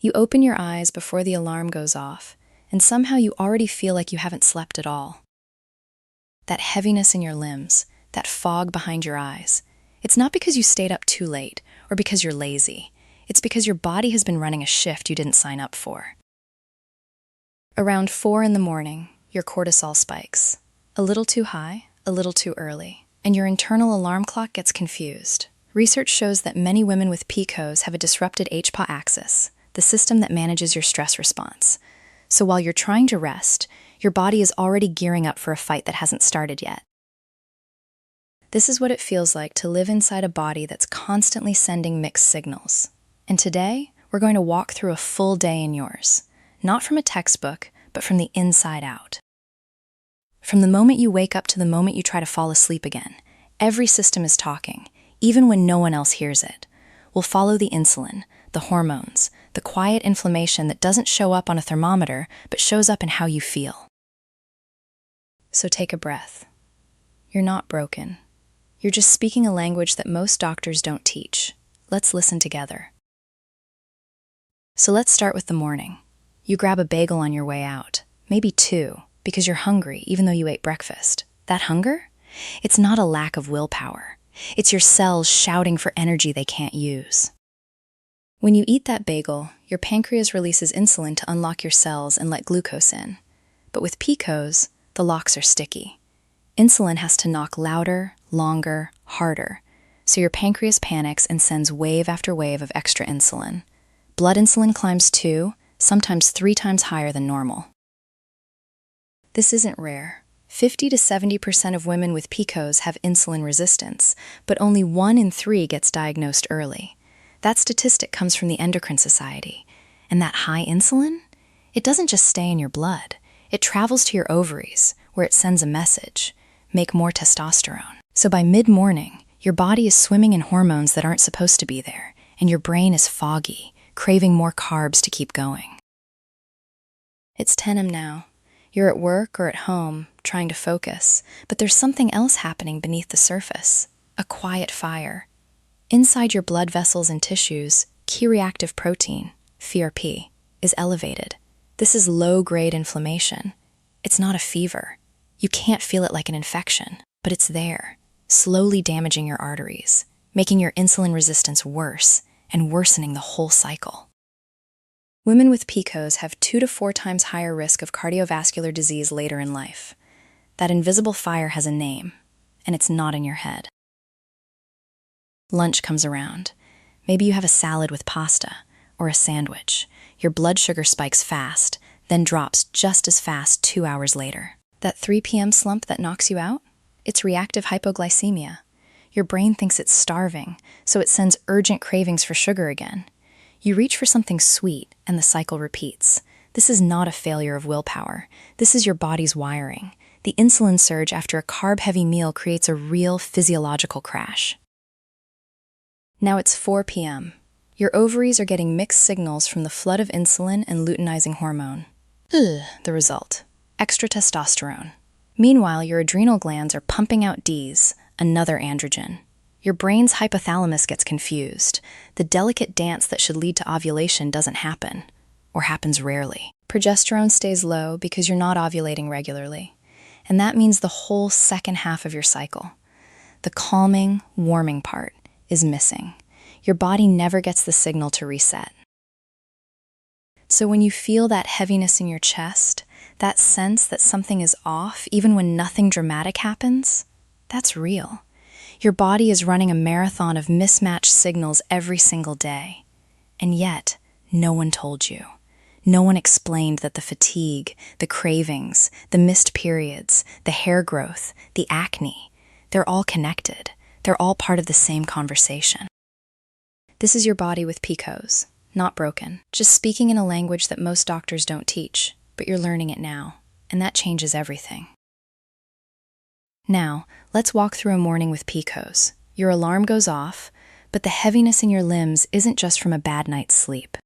You open your eyes before the alarm goes off, and somehow you already feel like you haven't slept at all. That heaviness in your limbs, that fog behind your eyes, it's not because you stayed up too late or because you're lazy. It's because your body has been running a shift you didn't sign up for. Around 4 in the morning, your cortisol spikes. A little too high, a little too early, and your internal alarm clock gets confused. Research shows that many women with PCOS have a disrupted HPA axis, the system that manages your stress response. So while you're trying to rest, your body is already gearing up for a fight that hasn't started yet. This is what it feels like to live inside a body that's constantly sending mixed signals. And today, we're going to walk through a full day in yours, not from a textbook, but from the inside out. From the moment you wake up to the moment you try to fall asleep again, every system is talking, even when no one else hears it. We'll follow the insulin, the hormones, the quiet inflammation that doesn't show up on a thermometer, but shows up in how you feel. So take a breath. You're not broken. You're just speaking a language that most doctors don't teach. Let's listen together. So let's start with the morning. You grab a bagel on your way out, maybe 2, because you're hungry even though you ate breakfast. That hunger? It's not a lack of willpower. It's your cells shouting for energy they can't use. When you eat that bagel, your pancreas releases insulin to unlock your cells and let glucose in. But with PCOS, the locks are sticky. Insulin has to knock louder, longer, harder, so your pancreas panics and sends wave after wave of extra insulin. Blood insulin climbs 2, sometimes 3 times higher than normal. This isn't rare. 50 to 70% of women with PCOS have insulin resistance, but only 1 in 3 gets diagnosed early. That statistic comes from the Endocrine Society. And that high insulin? It doesn't just stay in your blood. It travels to your ovaries, where it sends a message: make more testosterone. So by mid-morning, your body is swimming in hormones that aren't supposed to be there, and your brain is foggy, craving more carbs to keep going. It's 10 a.m. now. You're at work or at home, trying to focus, but there's something else happening beneath the surface, a quiet fire. Inside your blood vessels and tissues, key reactive protein, PRP, is elevated. This is low-grade inflammation. It's not a fever. You can't feel it like an infection, but it's there, slowly damaging your arteries, making your insulin resistance worse and worsening the whole cycle. Women with PCOS have 2 to 4 times higher risk of cardiovascular disease later in life. That invisible fire has a name, and it's not in your head. Lunch comes around. Maybe you have a salad with pasta or a sandwich. Your blood sugar spikes fast, then drops just as fast 2 hours later. That 3 p.m. slump that knocks you out? It's reactive hypoglycemia. Your brain thinks it's starving, so it sends urgent cravings for sugar again. You reach for something sweet, and the cycle repeats. This is not a failure of willpower. This is your body's wiring. The insulin surge after a carb-heavy meal creates a real physiological crash. Now it's 4 p.m. Your ovaries are getting mixed signals from the flood of insulin and luteinizing hormone. The result: extra testosterone. Meanwhile, your adrenal glands are pumping out Ds, another androgen. Your brain's hypothalamus gets confused. The delicate dance that should lead to ovulation doesn't happen, or happens rarely. Progesterone stays low because you're not ovulating regularly, and that means the whole second half of your cycle, the calming, warming part, is missing. Your body never gets the signal to reset. So when you feel that heaviness in your chest, that sense that something is off even when nothing dramatic happens, that's real. Your body is running a marathon of mismatched signals every single day. And yet, no one told you. No one explained that the fatigue, the cravings, the missed periods, the hair growth, the acne, they're all connected. They're all part of the same conversation. This is your body with PCOS, not broken, just speaking in a language that most doctors don't teach, but you're learning it now, and that changes everything. Now, let's walk through a morning with PCOS. Your alarm goes off, but the heaviness in your limbs isn't just from a bad night's sleep.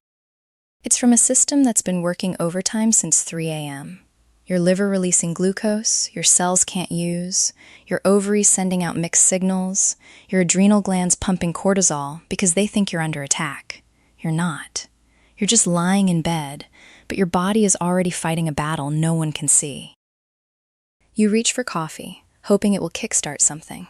It's from a system that's been working overtime since 3 a.m. Your liver releasing glucose, your cells can't use, your ovaries sending out mixed signals, your adrenal glands pumping cortisol because they think you're under attack. You're not. You're just lying in bed, but your body is already fighting a battle no one can see. You reach for coffee, hoping it will kickstart something.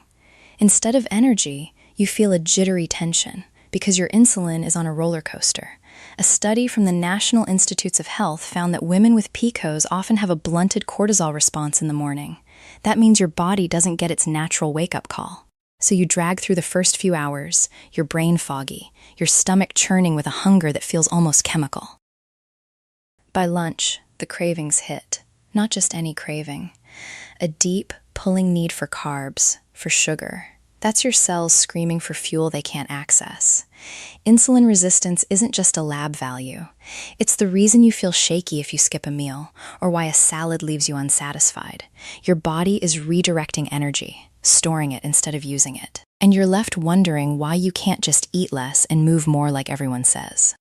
Instead of energy, you feel a jittery tension because your insulin is on a roller coaster. A study from the National Institutes of Health found that women with PCOS often have a blunted cortisol response in the morning. That means your body doesn't get its natural wake-up call. So you drag through the first few hours, your brain foggy, your stomach churning with a hunger that feels almost chemical. By lunch, the cravings hit. Not just any craving. A deep, pulling need for carbs, for sugar. That's your cells screaming for fuel they can't access. Insulin resistance isn't just a lab value. It's the reason you feel shaky if you skip a meal, or why a salad leaves you unsatisfied. Your body is redirecting energy, storing it instead of using it. And you're left wondering why you can't just eat less and move more like everyone says.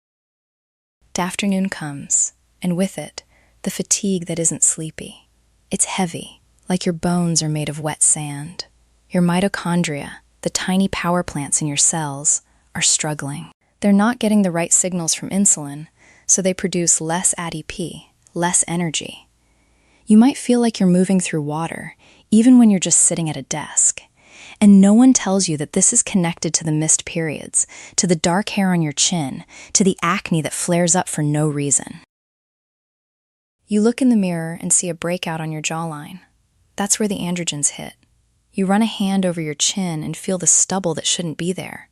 The afternoon comes, and with it, the fatigue that isn't sleepy. It's heavy, like your bones are made of wet sand. Your mitochondria, the tiny power plants in your cells, are struggling. They're not getting the right signals from insulin, so they produce less ADP, less energy. You might feel like you're moving through water, even when you're just sitting at a desk. And no one tells you that this is connected to the missed periods, to the dark hair on your chin, to the acne that flares up for no reason. You look in the mirror and see a breakout on your jawline. That's where the androgens hit. You run a hand over your chin and feel the stubble that shouldn't be there.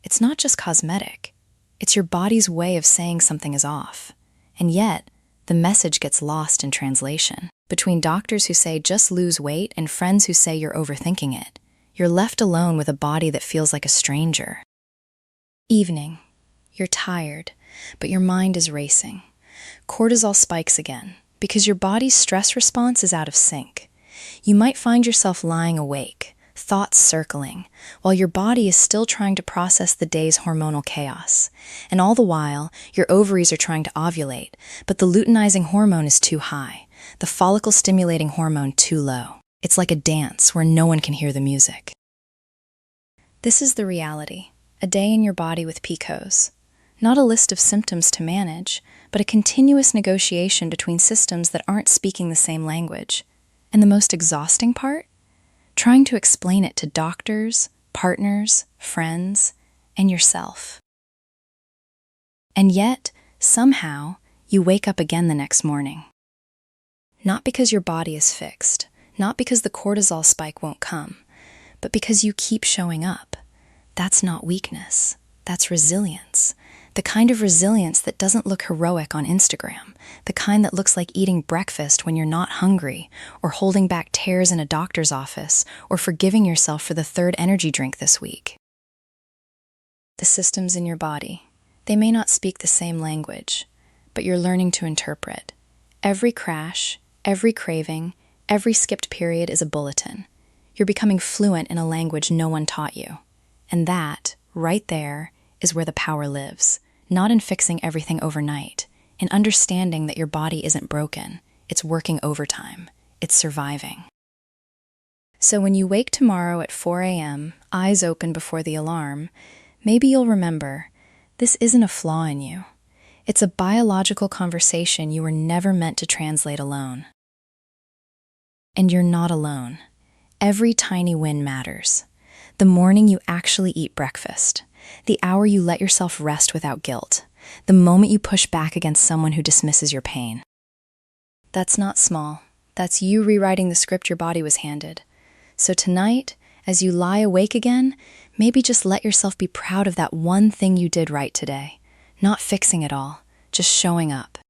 It's not just cosmetic. It's your body's way of saying something is off. And yet, the message gets lost in translation. Between doctors who say just lose weight and friends who say you're overthinking it, you're left alone with a body that feels like a stranger. Evening. You're tired, but your mind is racing. Cortisol spikes again, because your body's stress response is out of sync. You might find yourself lying awake, thoughts circling, while your body is still trying to process the day's hormonal chaos. And all the while, your ovaries are trying to ovulate, but the luteinizing hormone is too high, the follicle-stimulating hormone too low. It's like a dance where no one can hear the music. This is the reality, a day in your body with PCOS. Not a list of symptoms to manage, but a continuous negotiation between systems that aren't speaking the same language. And the most exhausting part? Trying to explain it to doctors, partners, friends, and yourself. And yet, somehow, you wake up again the next morning. Not because your body is fixed, not because the cortisol spike won't come, but because you keep showing up. That's not weakness, that's resilience. The kind of resilience that doesn't look heroic on Instagram, the kind that looks like eating breakfast when you're not hungry, or holding back tears in a doctor's office, or forgiving yourself for the third energy drink this week. The systems in your body, they may not speak the same language, but you're learning to interpret. Every crash, every craving, every skipped period is a bulletin. You're becoming fluent in a language no one taught you. And that, right there, is where the power lives, not in fixing everything overnight, in understanding that your body isn't broken, it's working overtime, it's surviving. So when you wake tomorrow at 4 a.m., eyes open before the alarm, maybe you'll remember, this isn't a flaw in you. It's a biological conversation you were never meant to translate alone. And you're not alone. Every tiny win matters. The morning you actually eat breakfast, the hour you let yourself rest without guilt, the moment you push back against someone who dismisses your pain. That's not small. That's you rewriting the script your body was handed. So tonight, as you lie awake again, maybe just let yourself be proud of that one thing you did right today. Not fixing it all, just showing up.